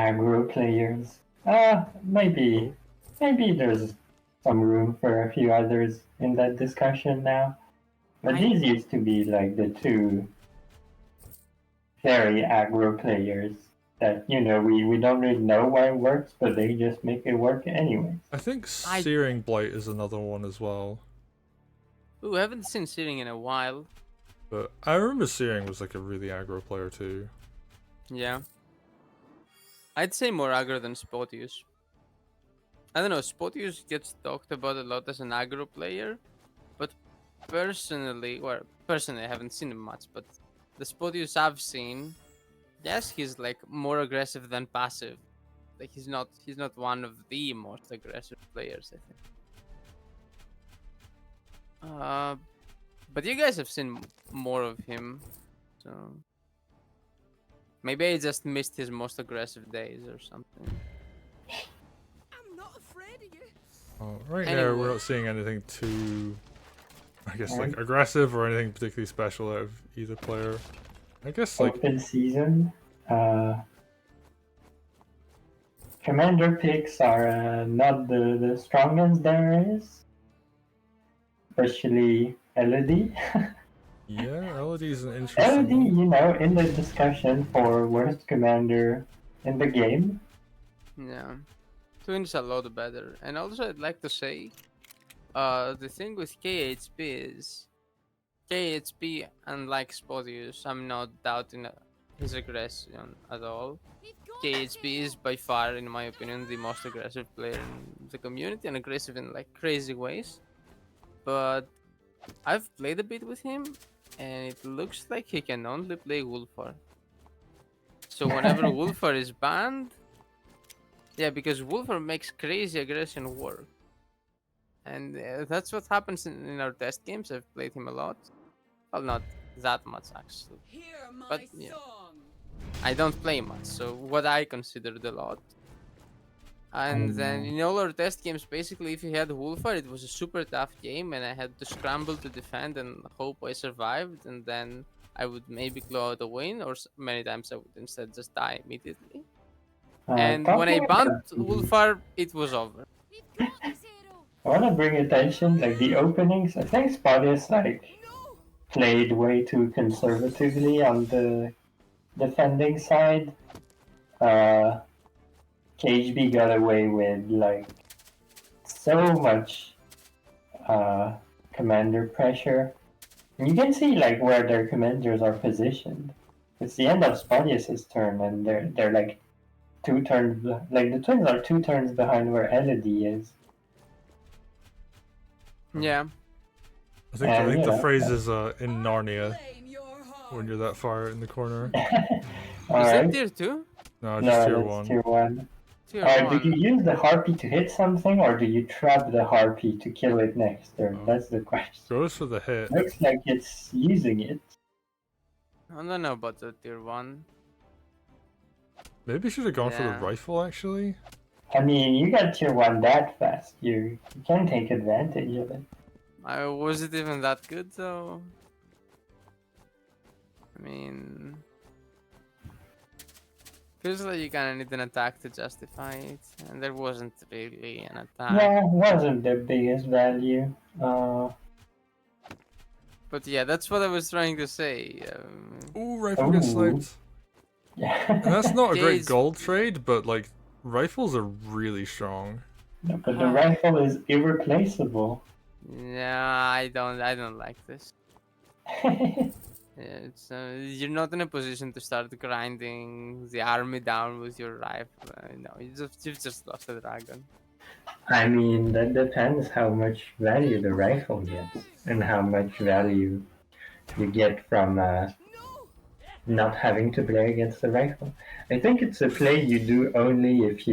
aggro players. Maybe there's some room for a few others in that discussion now. But these used to be like the two very aggro players that, you know, we don't really know why it works, but they just make it work anyway. I think Searing Blight is another one as well. Ooh, I haven't seen Searing in a while. But I remember Searing was like a really aggro player too. Yeah. I'd say more aggro than Spotyus. I don't know, Spotyus gets talked about a lot as an aggro player, but personally I haven't seen him much, but the Spotyus I've seen, yes, he's like more aggressive than passive. Like he's not one of the most aggressive players, I think. But you guys have seen more of him, so maybe I just missed his most aggressive days or something. I'm not afraid of you. Right Anyway. now, we're not seeing anything too, I guess, like aggressive or anything particularly special out of either player. I guess like Open season. Commander picks are not the strongest there is, especially Elodie. yeah, Elodie's an Elodie, interesting. you know, in the discussion for worst commander in the game. Yeah, Twin's a lot better. And also, I'd like to say, the thing with KHB is, KHB, unlike Spotyus, I'm not doubting his aggression at all. KHB is by far, in my opinion, the most aggressive player in the community, and aggressive in like crazy ways. But I've played a bit with him, and it looks like he can only play Wolfar. So whenever Wolfar is banned, yeah, because Wolfar makes crazy aggression work. And that's what happens in our test games. I've played him a lot. Well, not that much actually. But yeah, I don't play much, so what I considered a lot. And then in all our test games, basically, if you had Wolfar, it was a super tough game, and I had to scramble to defend and hope I survived, and then I would maybe claw out a win, or many times I would instead just die immediately. And when I banned Wolfar, it was over. I want to bring attention, like the openings. I think Spotyus like played way too conservatively on the defending side. KHB got away with like so much commander pressure. And you can see like where their commanders are positioned. It's the end of Spotyus' turn, and they're like 2 turns. Like the twins are 2 turns behind where Elodie is. Yeah. I think the phrase is in Narnia when you're that far in the corner. Is Alright. that tier 2? No, just tier that's 1. tier 1. Tier Do 1. you use the harpy to hit something, or do you trap the harpy to kill it next turn? That's the question. Goes for the hit. Looks like it's using it. I don't know about the tier 1. Maybe should have gone for the rifle actually. I mean, you got tier 1 that fast. You can take advantage of it. Was it even that good though? I mean, feels like you kinda need an attack to justify it, and there wasn't really an attack. Yeah, it wasn't the biggest value. But yeah, that's what I was trying to say. Ooh, rifle gets sniped. Yeah. And that's not a great gold trade, but like rifles are really strong. No, but the rifle is irreplaceable. Yeah, I don't like this. Yeah, it's, you're not in a position to start grinding the army down with your rifle. No, you've just lost a dragon. I mean, that depends how much value the rifle gets, and how much value you get from not having to play against the rifle. I think it's a play you do only if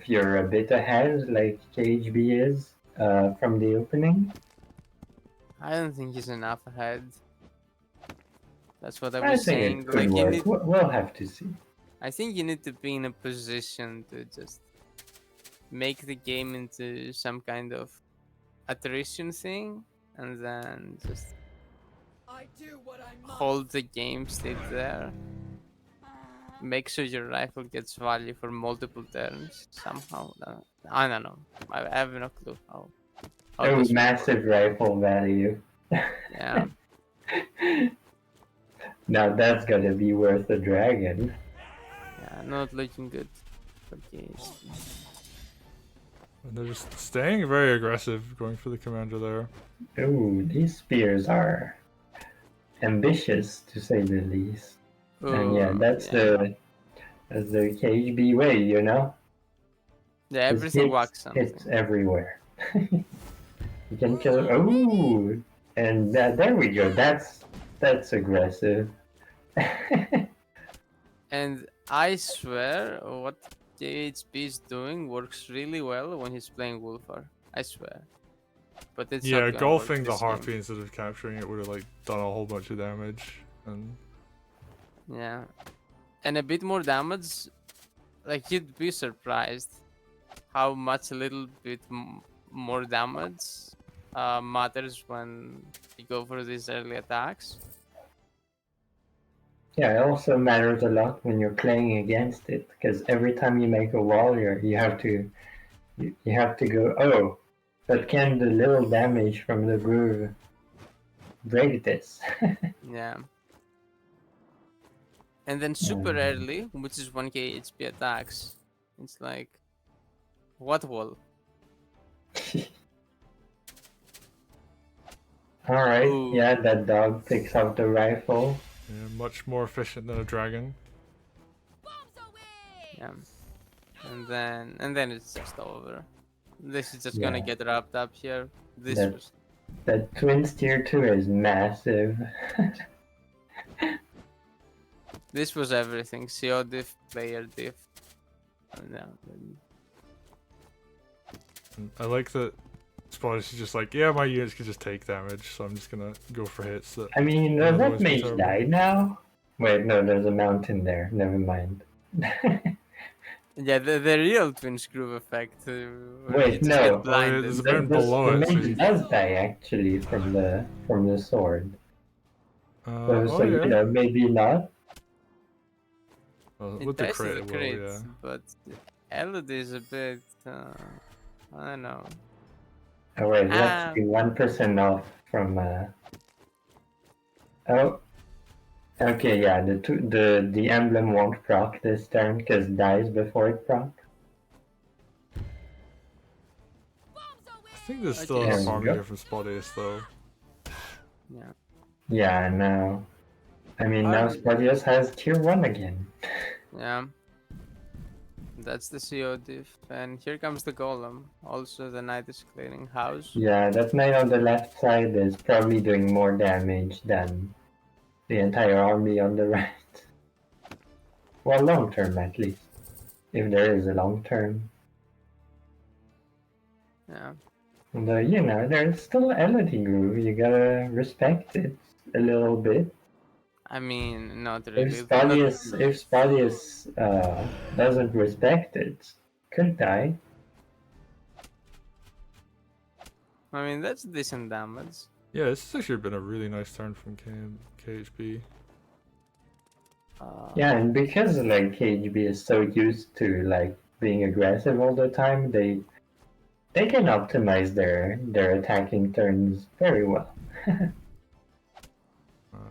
you're a bit ahead, like KHB is from the opening. I don't think he's enough ahead. That's what I was saying. It could work. We'll have to see. I think you need to be in a position to just make the game into some kind of attrition thing, and then just hold the game state there. make sure your rifle gets value for multiple turns somehow. I don't know. I have no clue how Oh, this massive rifle value. yeah. Now that's gonna be worth a dragon. Yeah, not looking good for KHB. And they're just staying very aggressive, going for the commander there. Ooh, these spears are ambitious to say the least. And yeah, that's the KHB way, you know? Yeah, Just everything whacks something. hits everywhere. You can kill. Ooh, and there we go. That's aggressive. And I swear, what KHB is doing works really well when he's playing Wolfar. I swear. But it's Yeah, not gonna golfing work the this harpy game. instead of capturing it would have like done a whole bunch of damage. And Yeah, and a bit more damage. Like you'd be surprised how much a little bit more damage matters when you go for these early attacks. Yeah, it also matters a lot when you're playing against it, because every time you make a wall, you have to go. Oh, but can the little damage from the groove break this? Yeah. And then super early, which is 1k HP attacks. It's like, what wall? Alright, Ooh. yeah, that dog picks up the rifle. yeah, much more efficient than a dragon. Yeah. And then it's just over. This is just gonna Yeah. get wrapped up here. That twins tier 2 is massive. This was everything. CO diff, player diff. Yeah. And I like that Spotyus is just like, yeah, my units can just take damage, so I'm just gonna go for hits that. I mean, Yeah, that otherwise mage terrible. died now? Wait, no, there's a mountain there. Never mind. Yeah, the real twin screw effect. Where Wait, you just no. get blinded. there's a mountain below the it, so mage you... does die actually from the sword. So yeah. you know, maybe not. Well, It with the dies to crit, the it will, crit, yeah. but Elodie is a bit. I don't know. Oh wait, let's see. 1% off from. Oh. Okay, yeah. The emblem won't proc this turn because dies before it proc. I think there's still Okay. enough There we army go. here from Spotyus, though. Yeah. Yeah, no. I mean, now Spotyus has tier 1 again. Yeah. That's the CO diff. And here comes the golem. Also, the knight is clearing house. Yeah, that knight on the left side is probably doing more damage than the entire army on the right. Well, long term at least. If there is a long term. Yeah. And, you know, there's still Elodie groove. You gotta respect it a little bit. I mean, not really. If Spotyus doesn't respect it, could die. I mean, that's decent damage. Yeah, this has actually been a really nice turn from KHB. Yeah, and because like KHB is so used to like being aggressive all the time, they can optimize their attacking turns very well.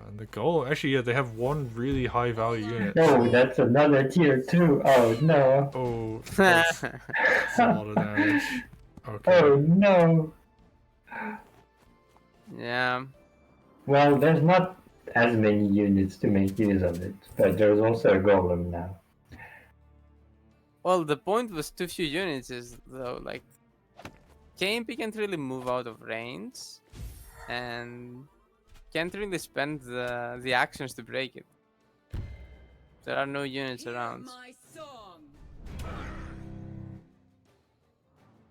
And the goal, actually, yeah, they have one really high value unit. Oh, that's another tier 2. Oh no. Oh, that's a lot of damage. Okay. Oh no. Yeah. Well, there's not as many units to make use of it, but there's also a golem now. Well, the point was too few units is though, like KMP can't really move out of range and can't really spend the actions to break it. There are no units around.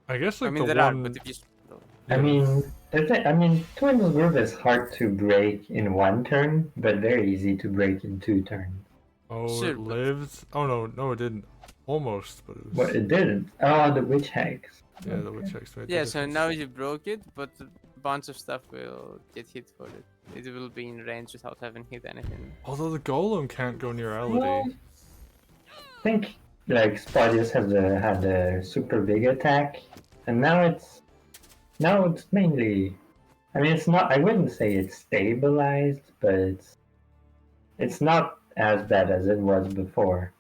I guess like I mean, the there are, one. but if you I mean, Twins Groove is hard to break in 1 turn, but very easy to break in 2 turns. Oh, Sure, it but- lived. Oh no, it didn't. Almost, but it was. But it didn't. Oh, the witch hacks. Yeah, the witch X made the yeah, so difference. now you broke it, but a bunch of stuff will get hit for it. It will be in range without having hit anything. Although the golem can't go near Elodie. think like Spotyus had a super big attack, and now it's mainly. I mean, it's not. I wouldn't say it's stabilized, but it's not as bad as it was before.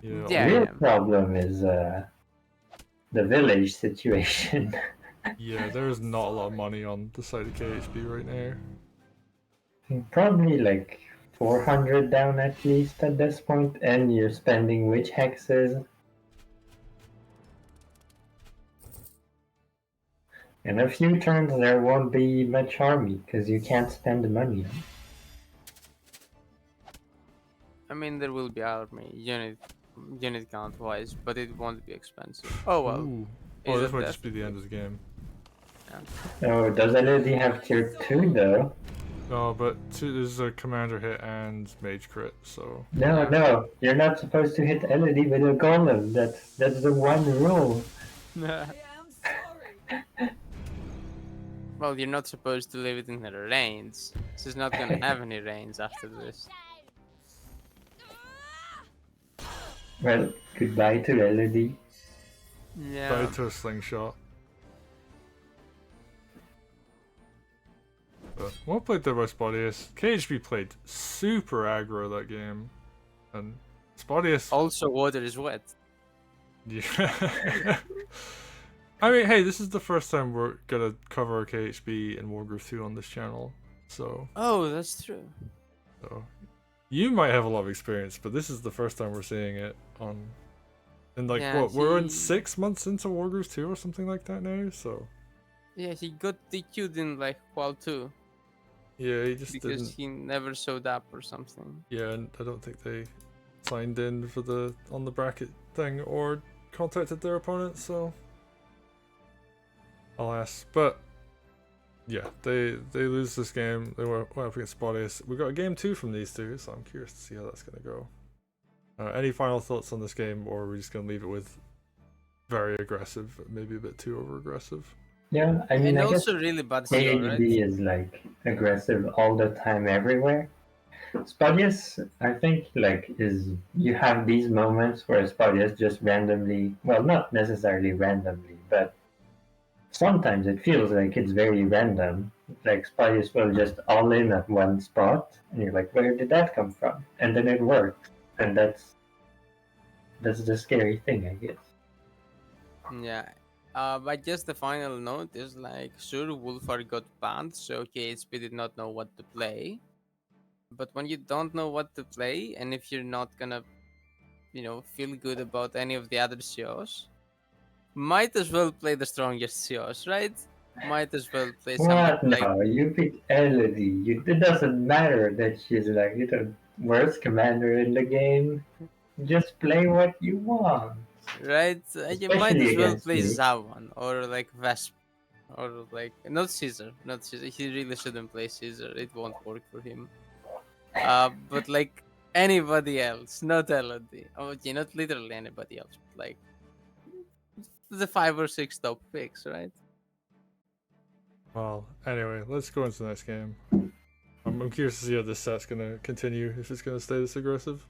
Yeah. The Yeah, real yeah. problem is the village situation. Yeah, there's not a lot of money on the side of KHB right now. Probably like 400 down at least at this point, and you're spending witch hexes. In a few turns, there won't be much army because you can't spend the money. I mean, there will be army unit count wise, but it won't be expensive. Oh well. Ooh. Is Oh, this it might death? just be the end of the game. Oh, does Elodie have tier 2 though? Oh, but there's a commander hit and mage crit, so No, Yeah. no, you're not supposed to hit Elodie with a golem. That's the one rule. I am sorry. Well, you're not supposed to leave it in her reigns. She's not gonna have any reigns after this. Well, goodbye to Elodie. Yeah. died to a slingshot. But well played there by Spotyus. KHB played super aggro that game, and Spotyus. Also, water is wet. Yeah. I mean, hey, this is the first time we're gonna cover KHB and Wargroove 2 on this channel, so Oh, that's true. you might have a lot of experience, but this is the first time we're seeing it on. And like, Yeah, what? We're in he- 6 months into Wargroove 2 or something like that now, so Yeah, he got DQ'd in like Qual 2 yeah, he just because didn't. he never showed up or something. Yeah, and I don't think they signed in for the on the bracket thing or contacted their opponent, so alas. But yeah, they lose this game. They went up against Spotyus. We got a game 2 from these two, so I'm curious to see how that's gonna go. Any final thoughts on this game, or are we just gonna leave it with very aggressive, maybe a bit too over aggressive? Yeah, I mean, And I guess also really bad CO, right? KHB is like aggressive all the time everywhere. Spotyus, I think, like, is you have these moments where Spotyus just randomly, well, not necessarily randomly, but sometimes it feels like it's very random. Like Spotyus will just all in at one spot, and you're like, where did that come from? And then it works, and that's the scary thing, I guess. Yeah. But just the final note is like, sure, Wolfar got banned, so KHB did not know what to play. But when you don't know what to play, and if you're not gonna, feel good about any of the other COs, might as well play the strongest COs, right? Might as well play What? something like. No, you picked Elodie. It doesn't matter that she's like the worst commander in the game. Just play what you want. Right? You might Especially as well against play me. Zawan or like Vesp or like not Caesar. Not Caesar. He really shouldn't play Caesar. It won't work for him. But like anybody else, not Elodie. Oh, yeah, not literally anybody else. But like the 5 or 6 top picks, right? Well, anyway, let's go into the next game. I'm curious to see how this set's gonna continue, if it's gonna stay this aggressive.